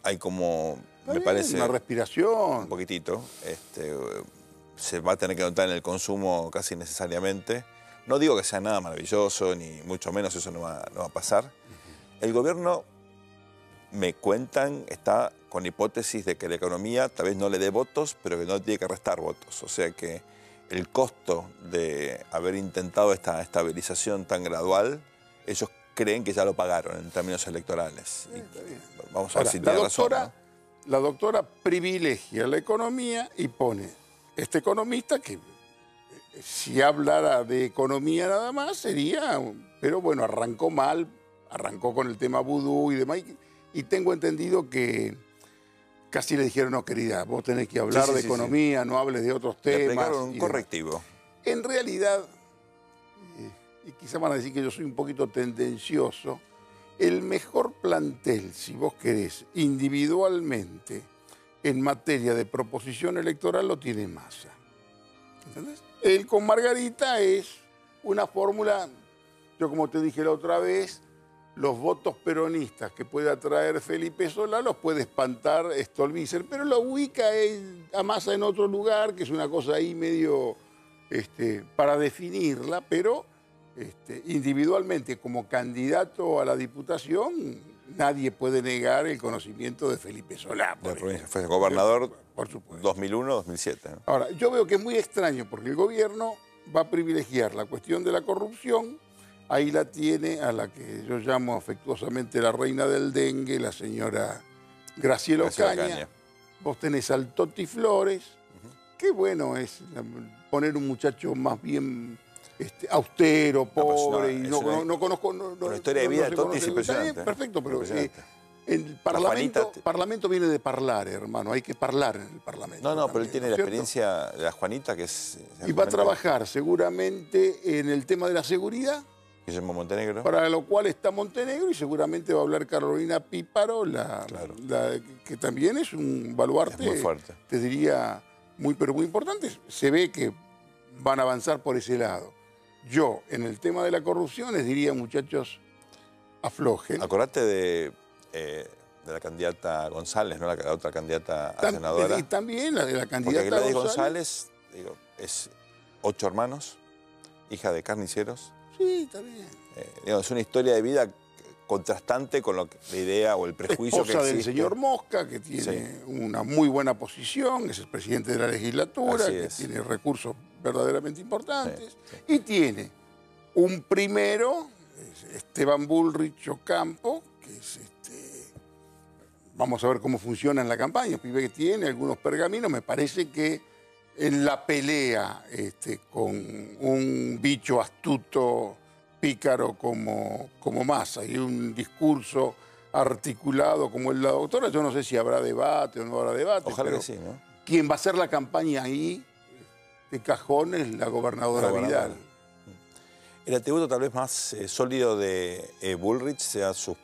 B: Hay como, me parece...
A: Una respiración.
B: Un poquitito. Se va a tener que notar en el consumo casi necesariamente. No digo que sea nada maravilloso, ni mucho menos eso no va a pasar. El gobierno, me cuentan, está con hipótesis de que la economía tal vez no le dé votos, pero que no tiene que restar votos. O sea que el costo de haber intentado esta estabilización tan gradual, ellos creen que ya lo pagaron en términos electorales. Vamos a ver si tiene razón, ¿no?
A: La doctora privilegia la economía y pone este economista que, si hablara de economía nada más, sería... Pero bueno, arrancó mal, arrancó con el tema vudú y demás. Y tengo entendido que casi le dijeron, no, querida, vos tenés que hablar de economía, no hables de otros temas.
B: Le aplicaron un correctivo.
A: En realidad, y quizá van a decir que yo soy un poquito tendencioso, el mejor plantel, si vos querés, individualmente, en materia de proposición electoral, lo tiene Massa. ¿Entendés? Él con Margarita es una fórmula, yo como te dije la otra vez, los votos peronistas que puede atraer Felipe Solá los puede espantar Stolbizer, pero lo ubica a Massa en otro lugar, que es una cosa ahí medio para definirla, pero individualmente como candidato a la diputación nadie puede negar el conocimiento de Felipe Solá.
B: Fue gobernador
A: por supuesto.
B: 2001-2007. ¿no?
A: Ahora, yo veo que es muy extraño porque el gobierno va a privilegiar la cuestión de la corrupción. Ahí la tiene a la que yo llamo afectuosamente la reina del dengue, la señora Graciela Ocaña. Vos tenés al Toti Flores. Qué bueno es poner un muchacho más bien austero, pobre, y no conozco...
B: la historia de vida de Toti es impresionante.
A: Perfecto, pero el parlamento viene de hablar, hermano. Hay que hablar en el parlamento.
B: No, pero él tiene la experiencia de la Juanita, que es...
A: Y va a trabajar seguramente en el tema de la seguridad.
B: Guillermo Montenegro.
A: Para lo cual está Montenegro y seguramente va a hablar Carolina Píparo, que también es un baluarte,
B: muy fuerte.
A: Te diría, pero muy importante. Se ve que van a avanzar por ese lado. Yo, en el tema de la corrupción, les diría, muchachos, aflojen.
B: Acordate de la candidata González, ¿no? La otra candidata a senadora.
A: Y también la de la candidata
B: Gladys González, digo, es 8 hermanos, hija de carniceros.
A: Sí, está bien.
B: Es una historia de vida contrastante con la idea o el prejuicio
A: Esposa
B: que existe.
A: del señor Mosca, que tiene una muy buena posición, es el presidente de la legislatura, tiene recursos verdaderamente importantes, y tiene un primero, Esteban Bullrich Ocampo, que es vamos a ver cómo funciona en la campaña, pibe que tiene algunos pergaminos, me parece que en la pelea con un bicho astuto, pícaro como Massa y un discurso articulado como el de la doctora, yo no sé si habrá debate o no habrá debate.
B: Ojalá que sí, ¿no?
A: Quien va a hacer la campaña ahí, de cajón, es la gobernadora Vidal.
B: El atributo tal vez más sólido de Bullrich sea su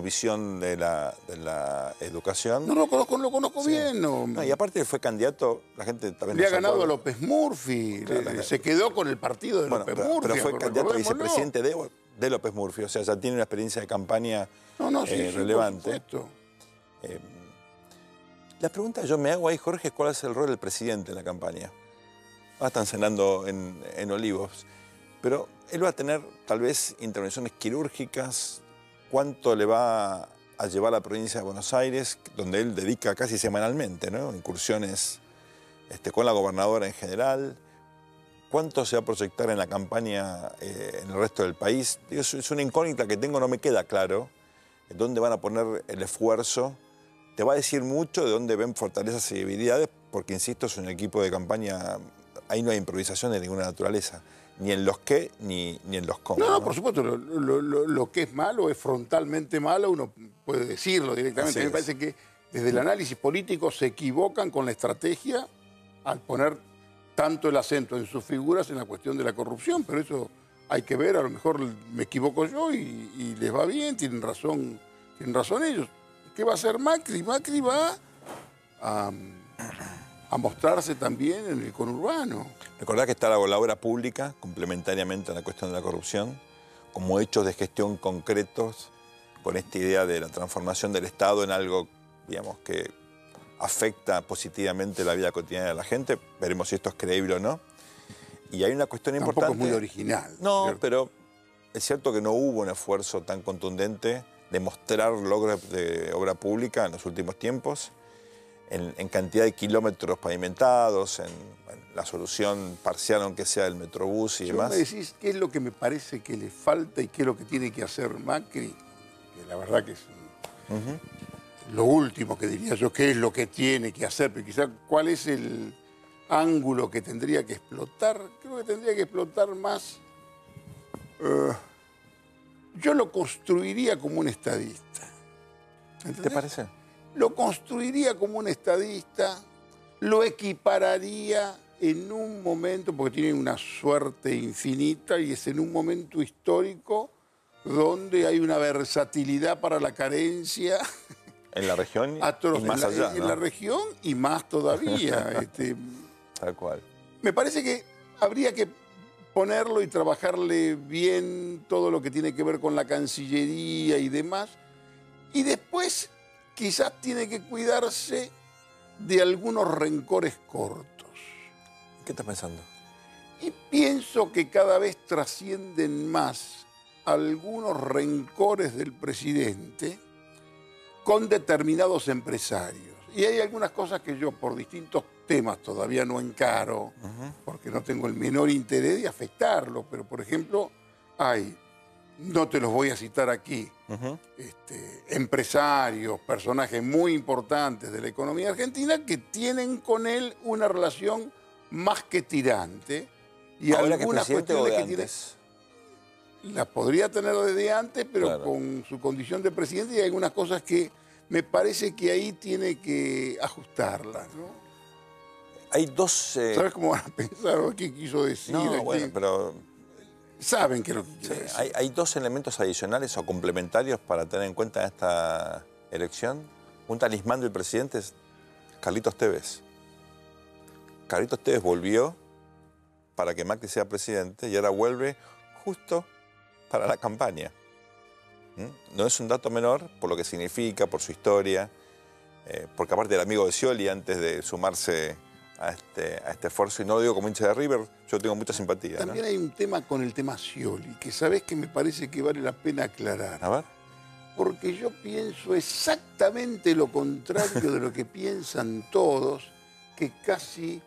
B: visión de la educación.
A: No lo conozco bien. No,
B: y aparte fue candidato, la gente también...
A: Le ha ganado a López Murphy, se quedó con el partido de López Murphy.
B: Pero fue candidato a vicepresidente de López Murphy, o sea, ya tiene una experiencia de campaña relevante.
A: Sí, por supuesto.
B: La pregunta que yo me hago ahí, Jorge, es cuál es el rol del presidente en la campaña. Ahora están cenando en Olivos, pero él va a tener tal vez intervenciones quirúrgicas. ¿Cuánto le va a llevar a la provincia de Buenos Aires, donde él dedica casi semanalmente, ¿no? Incursiones con la gobernadora en general? ¿Cuánto se va a proyectar en la campaña en el resto del país? Es una incógnita que tengo, no me queda claro dónde van a poner el esfuerzo. Te va a decir mucho de dónde ven fortalezas y debilidades, porque, insisto, es un equipo de campaña, ahí no hay improvisación de ninguna naturaleza. Ni en los qué, ni en los cómo.
A: No, por supuesto, lo que es malo, es frontalmente malo, uno puede decirlo directamente. A mí me parece que desde el análisis político se equivocan con la estrategia al poner tanto el acento en sus figuras en la cuestión de la corrupción, pero eso hay que ver, a lo mejor me equivoco yo y les va bien, tienen razón ellos. ¿Qué va a hacer Macri? Macri va a a mostrarse también en el conurbano.
B: Recordá que está la obra pública, complementariamente a la cuestión de la corrupción, como hechos de gestión concretos, con esta idea de la transformación del Estado en algo, digamos, que afecta positivamente la vida cotidiana de la gente. Veremos si esto es creíble o no. Y hay una cuestión importante.
A: Tampoco es muy original.
B: No,
A: ¿cierto?
B: pero es cierto que no hubo un esfuerzo tan contundente de mostrar logros de obra pública en los últimos tiempos, en cantidad de kilómetros pavimentados, en la solución parcial, aunque sea del Metrobús y demás.
A: Me decís qué es lo que me parece que le falta y qué es lo que tiene que hacer Macri, que la verdad que es lo último que diría yo, qué es lo que tiene que hacer, pero quizás cuál es el ángulo que tendría que explotar. Creo que tendría que explotar más. Yo lo construiría como un estadista. ¿Entendés?
B: ¿Te parece?
A: Lo construiría como un estadista, lo equipararía en un momento, porque tiene una suerte infinita y es en un momento histórico donde hay una versatilidad para la carencia.
B: En la región y más allá, ¿no?
A: En la región y más todavía.
B: Tal cual.
A: Me parece que habría que ponerlo y trabajarle bien todo lo que tiene que ver con la Cancillería y demás. Y después quizás tiene que cuidarse de algunos rencores cortos.
B: ¿Qué estás pensando?
A: Y pienso que cada vez trascienden más algunos rencores del presidente con determinados empresarios. Y hay algunas cosas que yo por distintos temas todavía no encaro, porque no tengo el menor interés de afectarlo, pero por ejemplo hay, no te los voy a citar aquí, empresarios, personajes muy importantes de la economía argentina que tienen con él una relación más que tirante. Y
B: ¿Ahora
A: algunas
B: que es presidente o de
A: cuestiones que
B: antes?
A: las podría tener desde antes, pero
B: Claro,
A: con su condición de presidente, y hay algunas cosas que me parece que ahí tiene que ajustarlas, ¿no?
B: Hay dos...
A: ¿Sabes cómo van a pensar o qué quiso decir?
B: No, bueno, pero...
A: Saben qué es lo que quiero
B: Sí,
A: decir.
B: hay dos elementos adicionales o complementarios para tener en cuenta en esta elección. Un talismán del presidente es Carlitos Tevez. Carlitos Tevez volvió para que Macri sea presidente y ahora vuelve justo para la campaña. No es un dato menor por lo que significa, por su historia, porque aparte era amigo de Scioli antes de sumarse a este esfuerzo, y no lo digo como hincha de River, yo tengo mucha simpatía.
A: También
B: ¿no?
A: hay un tema con el tema Scioli, que sabés que me parece que vale la pena aclarar.
B: A ver.
A: Porque yo pienso exactamente lo contrario de lo que piensan todos, que casi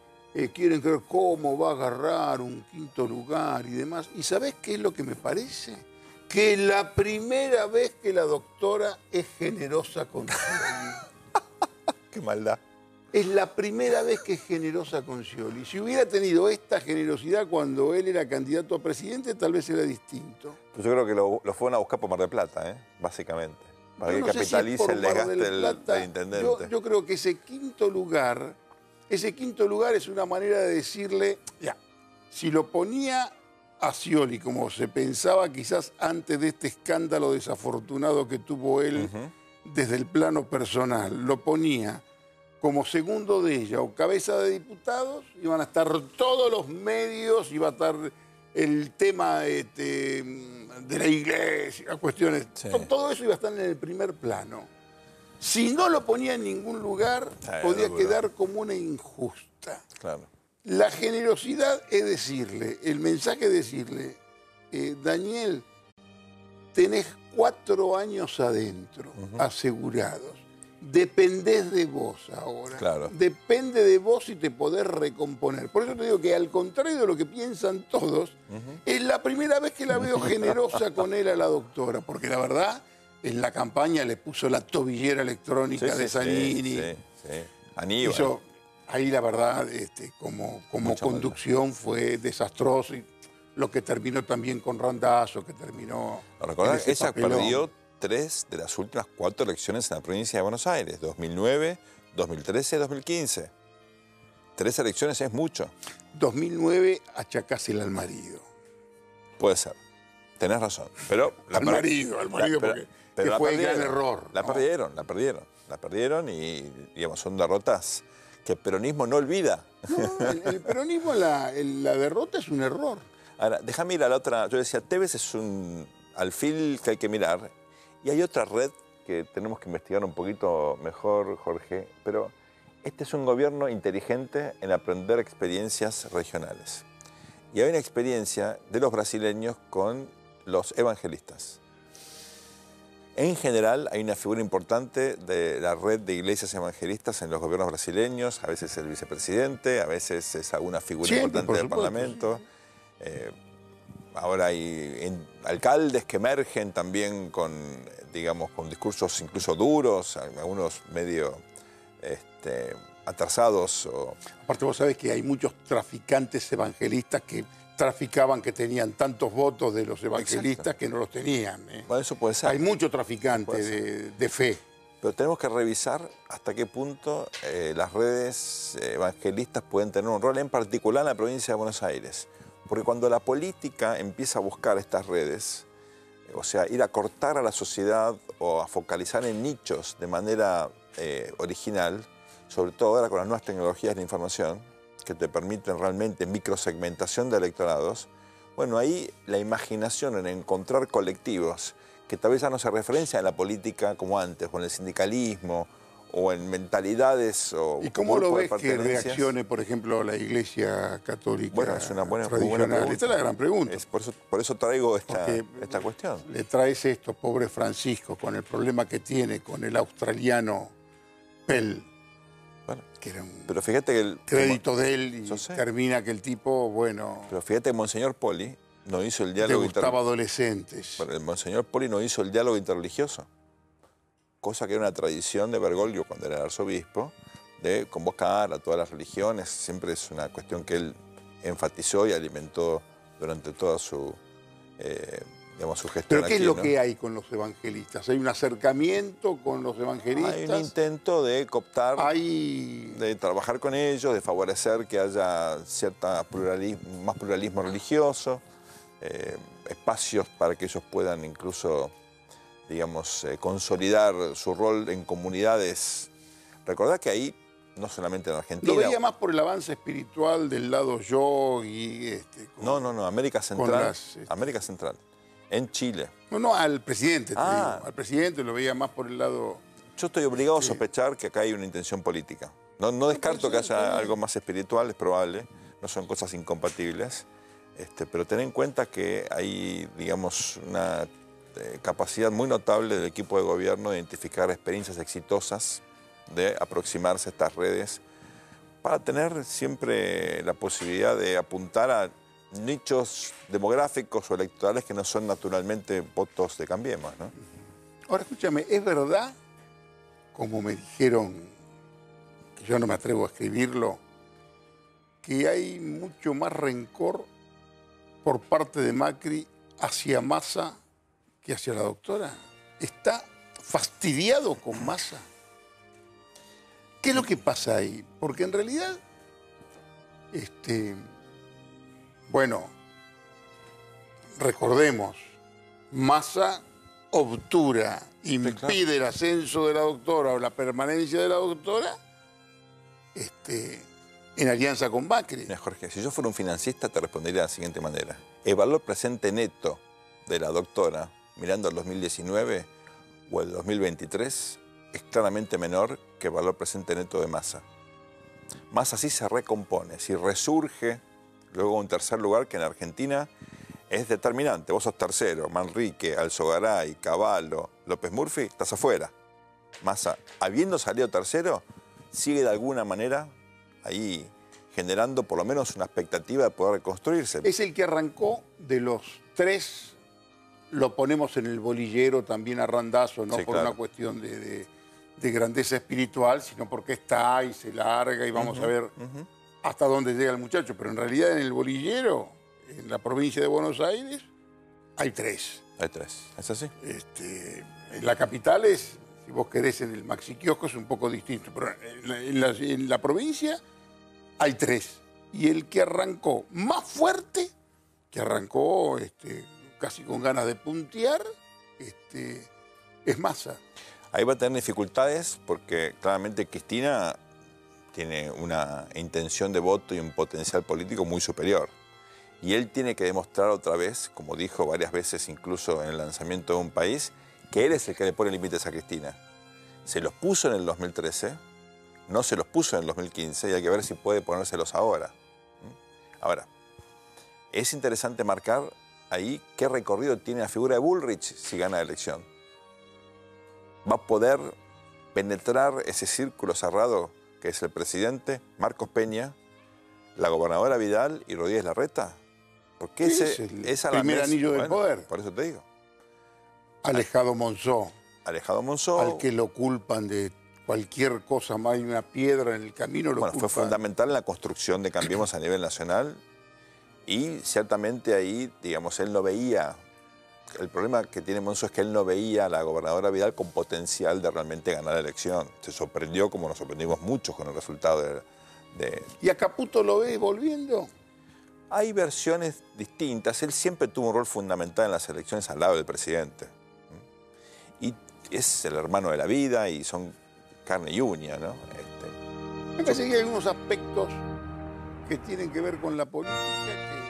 A: quieren ver cómo va a agarrar un quinto lugar y demás. ¿Y sabés qué es lo que me parece? Que la primera vez que la doctora es generosa con Scioli.
B: Qué maldad.
A: Es la primera vez que es generosa con Scioli. Si hubiera tenido esta generosidad cuando él era candidato a presidente, tal vez era distinto.
B: Pues yo creo que lo fueron a buscar por Mar del Plata, básicamente. Para que capitalice el desgaste del intendente.
A: Yo creo que ese quinto lugar es una manera de decirle, ya, si lo ponía a Scioli, como se pensaba quizás antes de este escándalo desafortunado que tuvo él desde el plano personal, lo ponía como segundo de ella o cabeza de diputados, iban a estar todos los medios, iba a estar el tema de la iglesia, cuestiones, sí. Todo eso iba a estar en el primer plano. Si no lo ponía en ningún lugar, podía quedar como una injusta.
B: Claro.
A: La generosidad es decirle, el mensaje es decirle, Daniel, tenés 4 años adentro, asegurados. Dependés de vos ahora.
B: Claro.
A: Depende de vos si te podés recomponer. Por eso te digo que al contrario de lo que piensan todos, es la primera vez que la veo generosa con él a la doctora. Porque la verdad, en la campaña le puso la tobillera electrónica de Zanini.
B: Sí. Aníbal.
A: Eso, ahí la verdad, como conducción fue desastroso. Y lo que terminó también con Randazzo, que terminó...
B: ¿Recordás? Ella perdió 3 de las últimas 4 elecciones en la provincia de Buenos Aires, 2009, 2013 y 2015. 3 elecciones es mucho.
A: 2009 achacásela al marido.
B: Puede ser, tenés razón. Pero
A: al marido, porque fue el gran error.
B: La perdieron y digamos, son derrotas Que el peronismo no olvida.
A: No, el peronismo, la derrota es un error.
B: Ahora, déjame ir a la otra. Yo decía, Tevez es un alfil que hay que mirar. Y hay otra red que tenemos que investigar un poquito mejor, Jorge. Pero este es un gobierno inteligente en aprender experiencias regionales. Y hay una experiencia de los brasileños con los evangelistas. En general, hay una figura importante de la red de iglesias evangelistas en los gobiernos brasileños. A veces el vicepresidente, a veces es alguna figura importante del Parlamento. Sí. Ahora hay alcaldes que emergen también con, digamos, con discursos incluso duros, algunos medio atrasados.
A: Aparte vos sabés que hay muchos traficantes evangelistas que traficaban, que tenían tantos votos de los evangelistas. Exacto. Que no los tenían.
B: Bueno, eso puede ser.
A: Hay mucho traficante de fe.
B: Pero tenemos que revisar hasta qué punto las redes evangelistas pueden tener un rol, en particular en la provincia de Buenos Aires. Porque cuando la política empieza a buscar estas redes, o sea, ir a cortar a la sociedad o a focalizar en nichos de manera original, sobre todo ahora con las nuevas tecnologías de la información, que te permiten realmente microsegmentación de electorados, bueno, ahí la imaginación en encontrar colectivos que tal vez ya no se referencian en la política como antes, o en el sindicalismo, o en mentalidades o
A: ¿Y cómo lo ves que reaccione, por ejemplo, la Iglesia Católica?
B: Bueno, es una buena pregunta.
A: Esta es la gran pregunta.
B: Por eso traigo esta cuestión.
A: Le traes esto, pobre Francisco, con el problema que tiene con el australiano Pell. Bueno, que era un
B: pero fíjate que el
A: crédito de él y termina que el tipo, bueno...
B: Pero fíjate que Monseñor Poli no hizo el diálogo...
A: Le gustaba adolescentes.
B: Bueno, el Monseñor Poli no hizo el diálogo interreligioso, cosa que era una tradición de Bergoglio cuando era arzobispo, de convocar a todas las religiones. Siempre es una cuestión que él enfatizó y alimentó durante toda su, su gestión.
A: ¿Pero qué es lo que hay con los evangelistas? ¿Hay un acercamiento con los evangelistas?
B: Hay un intento de cooptar, de trabajar con ellos, de favorecer que haya más pluralismo religioso, espacios para que ellos puedan incluso, digamos, consolidar su rol en comunidades. Recordad que ahí, no solamente en Argentina...
A: Lo veía más por el avance espiritual del lado yo y...
B: No, América Central. América Central. En Chile.
A: No, al presidente, te digo. Al presidente lo veía más por el lado...
B: Yo estoy obligado a sospechar que acá hay una intención política. No descarto que haya algo más espiritual, es probable. No son cosas incompatibles. Pero ten en cuenta que hay, digamos, una capacidad muy notable del equipo de gobierno de identificar experiencias exitosas, de aproximarse a estas redes, para tener siempre la posibilidad de apuntar a nichos demográficos o electorales que no son naturalmente votos de Cambiemos, ¿no?
A: Ahora, escúchame, ¿es verdad, como me dijeron, que yo no me atrevo a escribirlo, que hay mucho más rencor por parte de Macri hacia Massa que hacia la doctora? ¿Está fastidiado con Massa? ¿Qué es lo que pasa ahí? Porque en realidad, bueno, recordemos, Massa obtura, impide el ascenso de la doctora o la permanencia de la doctora en alianza con Macri.
B: Mira, Jorge, si yo fuera un financista te respondería de la siguiente manera. El valor presente neto de la doctora, mirando el 2019 o el 2023, es claramente menor que el valor presente neto de Massa. Massa sí se recompone, si resurge luego un tercer lugar que en Argentina es determinante. Vos sos tercero, Manrique, Alzogaray, Cavallo, López Murphy, estás afuera. Massa, habiendo salido tercero, sigue de alguna manera ahí generando por lo menos una expectativa de poder reconstruirse.
A: Es el que arrancó de los tres, lo ponemos en el bolillero también a Randazzo, no por una cuestión de grandeza espiritual, sino porque está y se larga y vamos a ver hasta dónde llega el muchacho. Pero en realidad en el bolillero, en la provincia de Buenos Aires, hay tres.
B: Hay tres, ¿es así?
A: En la capital es, si vos querés, en el Maxi Kiosco es un poco distinto, pero en la provincia hay tres. Y el que arrancó más fuerte, que arrancó casi con ganas de puntear, es Massa.
B: Ahí va a tener dificultades porque claramente Cristina tiene una intención de voto y un potencial político muy superior. Y él tiene que demostrar otra vez, como dijo varias veces incluso en el lanzamiento de Un País, que él es el que le pone límites a Cristina. Se los puso en el 2013, no se los puso en el 2015 y hay que ver si puede ponérselos ahora. Ahora, es interesante marcar ahí qué recorrido tiene la figura de Bullrich si gana la elección. ¿Va a poder penetrar ese círculo cerrado que es el presidente, Marcos Peña, la gobernadora Vidal y Rodríguez Larreta? Porque
A: Sí,
B: ese
A: es el primer anillo del poder.
B: Por eso te digo.
A: Alejado Monzó,
B: Alejado Monzó.
A: al que lo culpan de cualquier cosa más, hay una piedra en el camino, lo
B: Bueno,
A: culpan.
B: fue fundamental en la construcción de Cambiemos a nivel nacional y ciertamente ahí, digamos, él no veía. El problema que tiene Monzó es que él no veía a la gobernadora Vidal con potencial de realmente ganar la elección. Se sorprendió, como nos sorprendimos muchos con el resultado de...
A: ¿Y a Caputo lo ves volviendo?
B: Hay versiones distintas. Él siempre tuvo un rol fundamental en las elecciones al lado del presidente. Y es el hermano de la vida y son carne y uña, ¿no?
A: Me parece que hay algunos aspectos que tienen que ver con la política que